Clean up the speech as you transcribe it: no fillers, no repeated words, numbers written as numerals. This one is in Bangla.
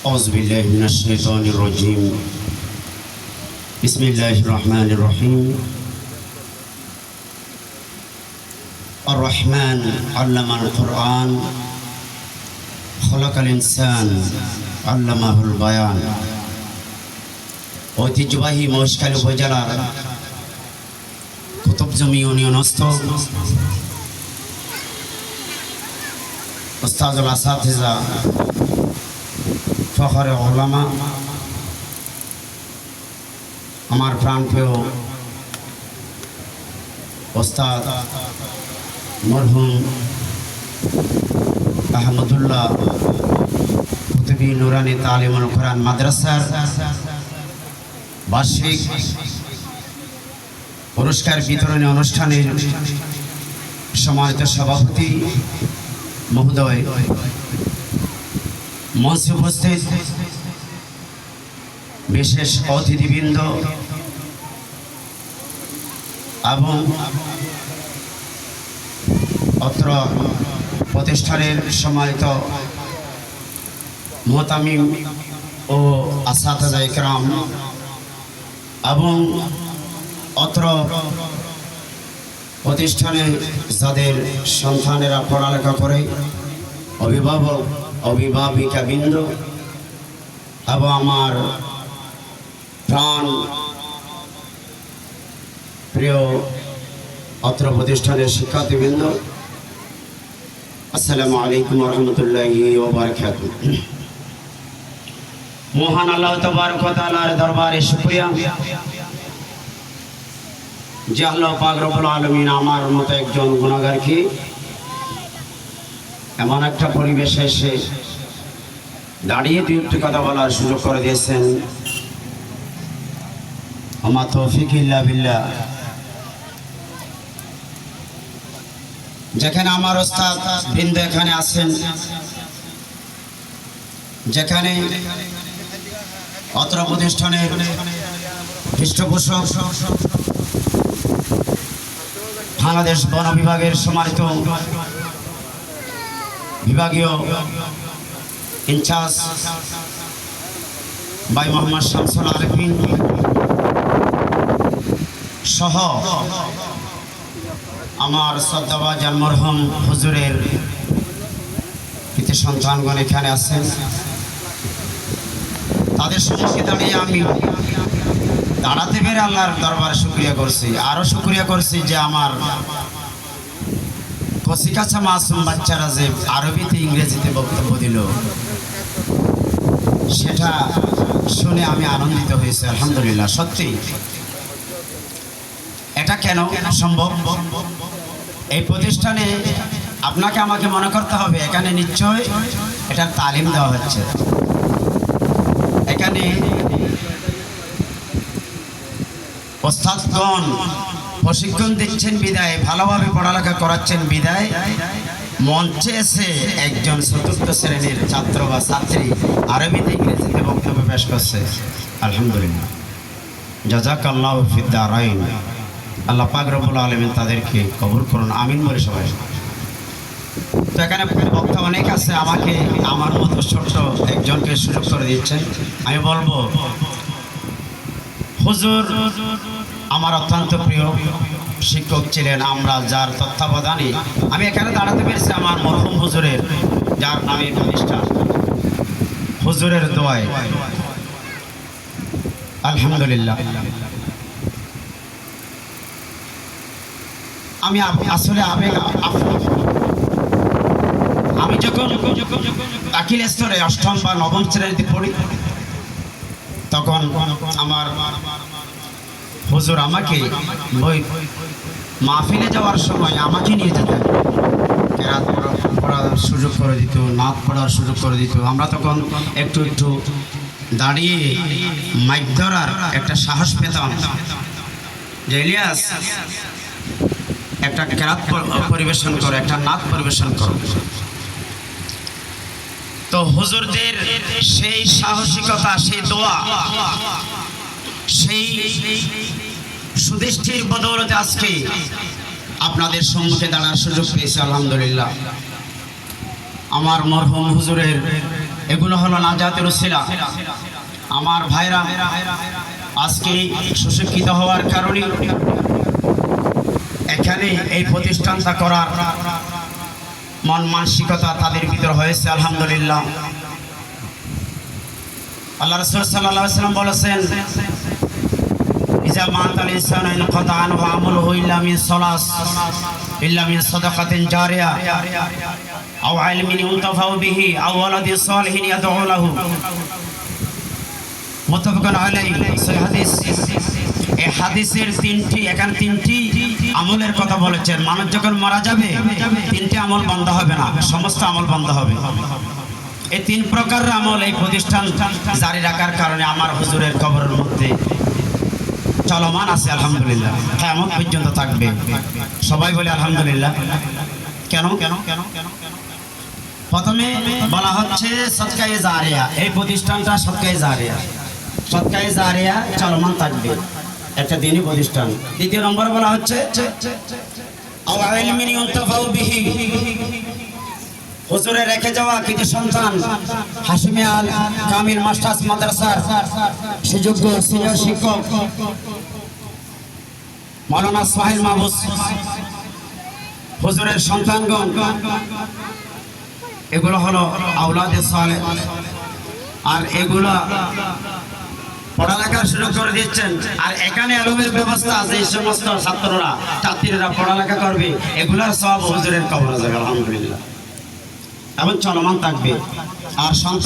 أعوذ بالله من الشيطان الرجيم بسم الله الرحمن الرحيم الرحمن علم القرآن خلق الإنسان علمه البيان ঐতিহ্যবাহী মহেশখালী উপজেলার কুতুবজমি ইউনিয়নস্থ উস্তাদুল আসাতিজা ফখরে উলামা আমার প্রাণপ্রিয় ওস্তাদ মরহুম আহমদুল্লাহ কুতুবী নুরানি তালিমুল কোরআন মাদ্রাসার বার্ষিক পুরস্কার বিতরণী অনুষ্ঠানের সম্মানিত সভাপতি মহোদয়, মঞ্চে উপস্থিত বিশেষ অতিথিবৃন্দ এবং অত্র প্রতিষ্ঠানের সম্মানিত মুহতামিম ও আসাতিজা ইকরাম এবং অত্র প্রতিষ্ঠানে যাদের সন্তানেরা পড়ালেখা করে অভিভাবক অভিভাবিকাবৃন্দ এবং আমার প্রাণ প্রিয় অত্র প্রতিষ্ঠানের শিক্ষার্থীবৃন্দ, আসসালামু আলাইকুম ওয়া রাহমাতুল্লাহি ওয়া বারাকাতুহু। মহান আল্লাহ তাবারক ওয়া তাআলার দরবারে শুকরিয়া যে আল্লাহ পাক রব্বুল আলামিন আমার মতো একজন গুনাহগারকে এমন একটা পরিবেশে এসে দাঁড়িয়ে দুই একটি কথা বলার সুযোগ করে দিয়েছেন। আমা তৌফিক ইল্লা বিল্লাহ। যেখানে আমার ওস্তাদ বৃন্দ এখানে আছেন, যেখানে অত্র প্রতিষ্ঠানের পৃষ্ঠপোষক বাংলাদেশ বন বিভাগের সম্মানিত বিভাগীয় ইনচার্জ ভাই মোহাম্মদ শামসুল আরেফিন সহ আমার শ্রদ্ধাভাজন মরহুম হুজুরের কৃতি সন্তানগণ এখানে আছেন। তাদের সম্মুখে দাঁড়িয়ে আমি দাঁড়াতে পেরে আল্লাহর দরবারে শুকরিয়া করছি। আরও শুকরিয়া করছি যে আমার কচিকাছা মাসুম বাচ্চারা যে আরবিতে ইংরেজিতে বক্তব্য দিল, সেটা শুনে আমি আনন্দিত হয়েছি। আলহামদুলিল্লাহ। সত্যি এটা কেন সম্ভব? এই প্রতিষ্ঠানে আপনাকে আমাকে মনে করতে হবে এখানে নিশ্চয় এটার তালিম দেওয়া হচ্ছে, এখানে ওস্তাদগণ প্রশিক্ষণ দিচ্ছেন বিদায়, ভালোভাবে পড়ালেখা করাচ্ছেন বিদায় মঞ্চে এসে একজন চতুর্থ শ্রেণীর ছাত্র বা ছাত্রী আরবিতে ইংরেজিতে বক্তব্য পেশ করছে। আলহামদুলিল্লাহ, জাযাকাল্লাহু ফিদ দারাইন। আল্লাহ পাক রব্বুল আলামিন তাদেরকে কবুল করুন, আমিন বলে সবাই। তো এখানে বক্তা অনেক আছে, আমাকে আমার মতো ছোট্ট একজনকে সুযোগ করে দিচ্ছেন। আমি বলবো, হুজুর আমার অত্যন্ত প্রিয় শিক্ষক ছিলেন। আমরা যার তত্ত্বাবধানে আমি এখানে দাঁড়াতে পেরেছি আমার মরহুম হুজুরের, যার নামে প্রতিষ্ঠান, হুজুরের দোয়ায়। আলহামদুলিল্লাহ। আমি আসলে আমি যখন দাখিল স্তরে অষ্টম বা নবম শ্রেণীতে পড়ি, তখন আমার হুজুর আমাকে মাহফিলে যাওয়ার সময় আমাকে নিয়ে যেতেন, কেরাত পড়ার সুযোগ করে দিত, নাত পড়ার সুযোগ করে দিত। আমরা তখন একটু একটু দাঁড়িয়ে মাইক ধরার একটা সাহস পেতাম যে ইলিয়াস একটা কেরাত পরিবেশন করো, একটা নাত পরিবেশন করো। তো হুজুরদের সেই সাহসিকতা, সেই দোয়া, সেই সুদৃষ্টির বদৌলতে আজকে আপনাদের সম্মুখে দাঁড়ার সুযোগ পেয়েছি। আলহামদুলিল্লাহ। আমার মরহুম হুজুরের এগুলো হলো নাজাতের উসিলা। আমার ভাইরা আজকে সুশিক্ষিত হওয়ার কারণে এখানে এই প্রতিষ্ঠানটা করার মন মানসিকতা তাদের ভিতর হয়েছে, আলহামদুলিল্লাহ। আল্লাহ রাসূল সাল্লাল্লাহু আলাইহি ওয়াসাল্লাম বলেছেন, ইজা মাতাল ইনসানু ইনকাতা আনহু আমালুহু ইল্লা মিন সালাস ইল্লা মিন সাদাকাতিন জারিয়া আও ইলমিন ইউনতাফাউ বিহি আও ওয়ালাদিন সালিহিন ইয়াদউ লাহু। মুত্তাফাকুন আলাইহি। সহিহ হাদিস। এই হাদিসের এখানে তিনটি আমলের কথা বলেছেন। মানুষ যখন মারা যাবে তিনটি আমল বন্ধ হবে না, সমস্ত আমল বন্ধ হবে। এই তিন প্রকারের আমল এই প্রতিষ্ঠান জারি রাখার কারণে আমার হুজুরের কবরের মধ্যে চলমান আছে, আলহামদুলিল্লাহ। কিয়ামত পর্যন্ত থাকবে। সবাই বলে আলহামদুলিল্লাহ। কেন কেন কেন কেন কেন প্রথমে বলা হচ্ছে সদকায়ে জারিয়া। এই প্রতিষ্ঠানটা সদকায়ে জারিয়া, সদকায়ে জারিয়া চলমান থাকবে, একটা দিনই প্রতিষ্ঠান। দ্বিতীয় নম্বর বলা হচ্ছে আও ইলমিন ইউনতাফাউ বিহি। হুজুরে রেখে যাওয়া কিছু সন্তান হাশিমি আল কামিল মাস্টার্স মাদ্রাসার সুযোগ্য সিনিয়র শিক্ষক মাওলানা সোহেল মাহবুব হুজুরের সন্তানগণ, এগুলো হলো আওলাদে সালেহ। আর এগুলো পড়ালেখা শুরু করে দিচ্ছেন। আর এখানে আলমের ব্যবস্থা আছে, এই সমস্ত ছাত্রীরা পড়ালেখা করবে, এগুলোর সব হুজুরের কবরে যাবে, আলহামদুলিল্লাহ। এবং চলমান থাকবে। আর সন্তান